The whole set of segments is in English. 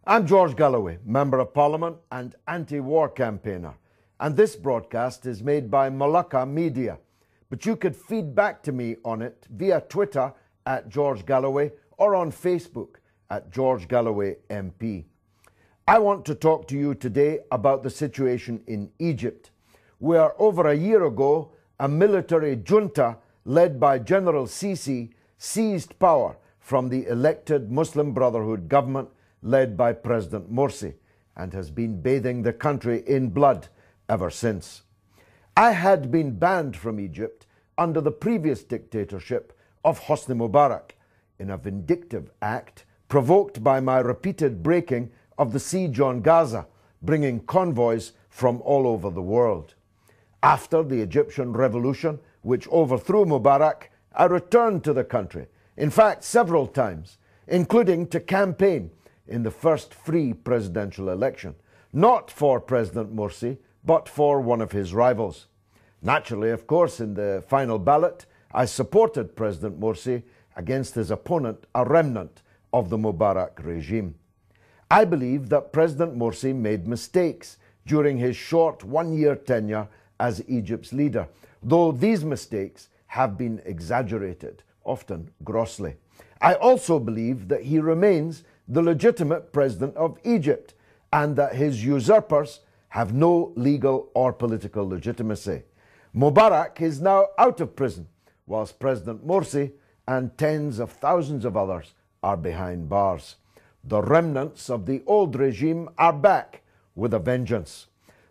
I'm George Galloway, Member of Parliament and anti-war campaigner, and this broadcast is made by Mubarak Media, but you could feed back to me on it via Twitter at George Galloway or on Facebook at George Galloway MP. I want to talk to you today about the situation in Egypt, where over a year ago a military junta led by General Sisi seized power from the elected Muslim Brotherhood government led by President Morsi, and has been bathing the country in blood ever since. I had been banned from Egypt under the previous dictatorship of Hosni Mubarak in a vindictive act provoked by my repeated breaking of the siege on Gaza, bringing convoys from all over the world. After the Egyptian revolution, which overthrew Mubarak, I returned to the country, in fact several times, including to campaign in the first free presidential election, not for President Morsi, but for one of his rivals. Naturally, of course, in the final ballot, I supported President Morsi against his opponent, a remnant of the Mubarak regime. I believe that President Morsi made mistakes during his short one-year tenure as Egypt's leader, though these mistakes have been exaggerated, often grossly. I also believe that he remains the legitimate president of Egypt and that his usurpers have no legal or political legitimacy. Mubarak is now out of prison, whilst President Morsi and tens of thousands of others are behind bars. The remnants of the old regime are back with a vengeance.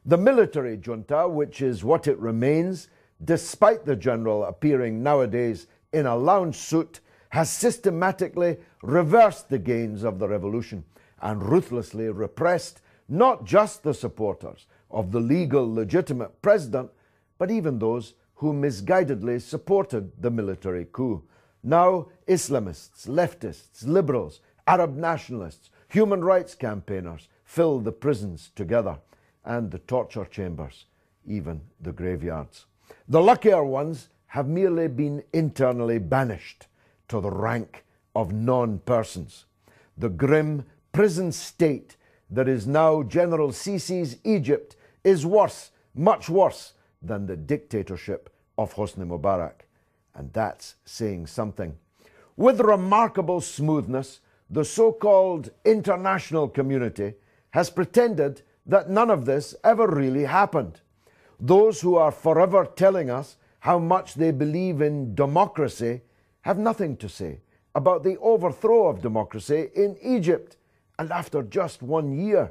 The military junta, which is what it remains, despite the general appearing nowadays in a lounge suit, has systematically reversed the gains of the revolution and ruthlessly repressed not just the supporters of the legal, legitimate president, but even those who misguidedly supported the military coup. Now, Islamists, leftists, liberals, Arab nationalists, human rights campaigners fill the prisons together, and the torture chambers, even the graveyards. The luckier ones have merely been internally banished to the rank of non-persons. The grim prison state that is now General Sisi's Egypt is worse, much worse, than the dictatorship of Hosni Mubarak. And that's saying something. With remarkable smoothness, the so-called international community has pretended that none of this ever really happened. Those who are forever telling us how much they believe in democracy have nothing to say about the overthrow of democracy in Egypt, and after just 1 year.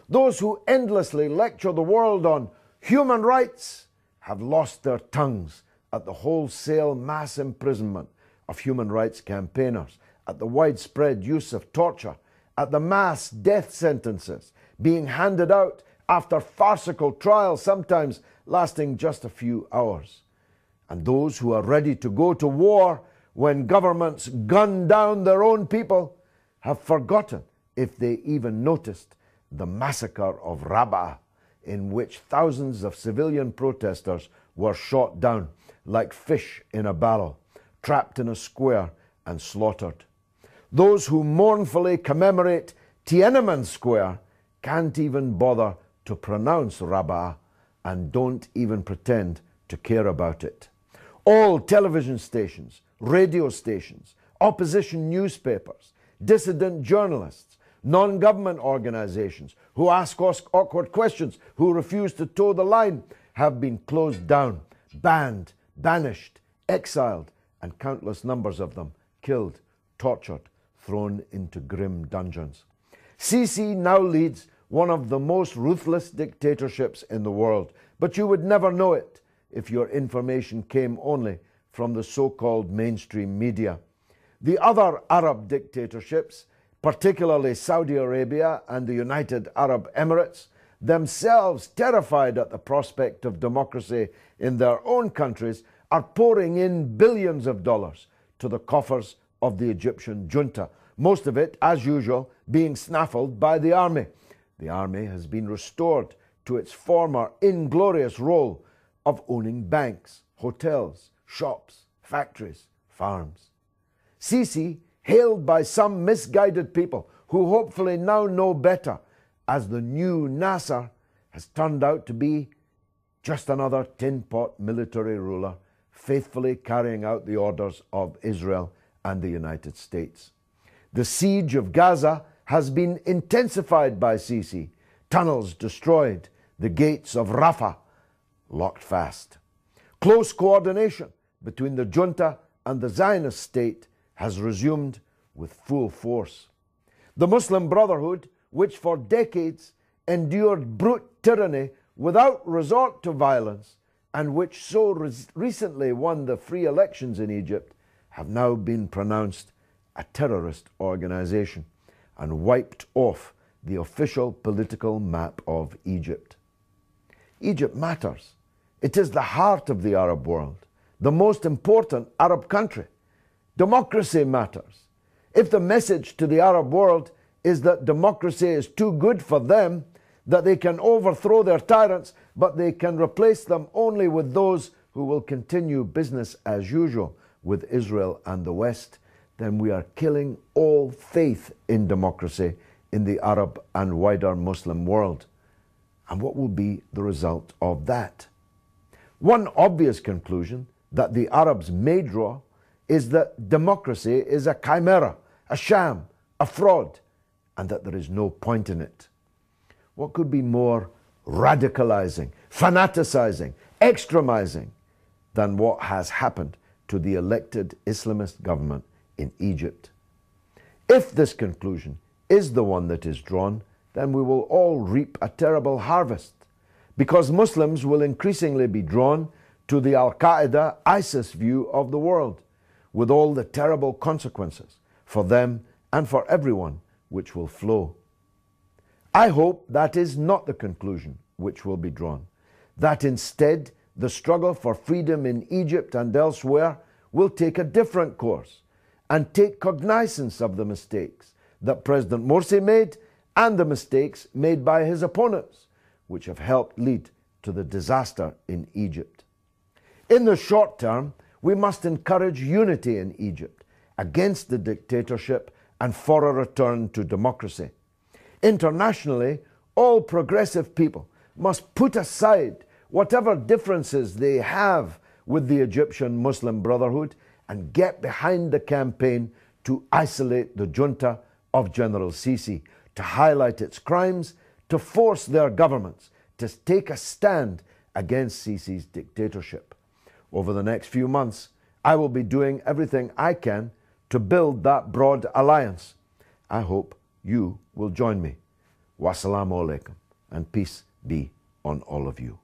Those who endlessly lecture the world on human rights have lost their tongues at the wholesale mass imprisonment of human rights campaigners, at the widespread use of torture, at the mass death sentences being handed out after farcical trials, sometimes lasting just a few hours. And those who are ready to go to war when governments gun down their own people have forgotten, if they even noticed, the massacre of Rabaa, in which thousands of civilian protesters were shot down like fish in a barrel, trapped in a square and slaughtered. Those who mournfully commemorate Tiananmen Square can't even bother to pronounce Rabaa and don't even pretend to care about it. All television stations, radio stations, opposition newspapers, dissident journalists, non-government organizations who ask us awkward questions, who refuse to toe the line, have been closed down, banned, banished, exiled, and countless numbers of them killed, tortured, thrown into grim dungeons. Sisi now leads one of the most ruthless dictatorships in the world, but you would never know it if your information came only from the so-called mainstream media. The other Arab dictatorships, particularly Saudi Arabia and the United Arab Emirates, themselves terrified at the prospect of democracy in their own countries, are pouring in billions of dollars to the coffers of the Egyptian junta, most of it, as usual, being snaffled by the army. The army has been restored to its former inglorious role of owning banks, hotels, shops, factories, farms. Sisi, hailed by some misguided people who hopefully now know better, as the new Nasser has turned out to be just another tin-pot military ruler faithfully carrying out the orders of Israel and the United States. The siege of Gaza has been intensified by Sisi, tunnels destroyed, the gates of Rafah locked fast. Close coordination between the junta and the Zionist state has resumed with full force. The Muslim Brotherhood, which for decades endured brute tyranny without resort to violence, and which so recently won the free elections in Egypt, have now been pronounced a terrorist organization and wiped off the official political map of Egypt. Egypt matters. It is the heart of the Arab world, the most important Arab country. Democracy matters. If the message to the Arab world is that democracy is too good for them, that they can overthrow their tyrants, but they can replace them only with those who will continue business as usual with Israel and the West, then we are killing all faith in democracy in the Arab and wider Muslim world. And what will be the result of that? One obvious conclusion that the Arabs may draw is that democracy is a chimera, a sham, a fraud, and that there is no point in it. What could be more radicalizing, fanaticizing, extremizing than what has happened to the elected Islamist government in Egypt? If this conclusion is the one that is drawn, then we will all reap a terrible harvest, because Muslims will increasingly be drawn to the Al-Qaeda, ISIS view of the world, with all the terrible consequences for them and for everyone which will flow. I hope that is not the conclusion which will be drawn, that instead the struggle for freedom in Egypt and elsewhere will take a different course and take cognizance of the mistakes that President Morsi made and the mistakes made by his opponents, which have helped lead to the disaster in Egypt. In the short term, we must encourage unity in Egypt against the dictatorship and for a return to democracy. Internationally, all progressive people must put aside whatever differences they have with the Egyptian Muslim Brotherhood and get behind the campaign to isolate the junta of General Sisi, to highlight its crimes, to force their governments to take a stand against Sisi's dictatorship. Over the next few months, I will be doing everything I can to build that broad alliance. I hope you will join me. Wassalamu alaikum, and peace be on all of you.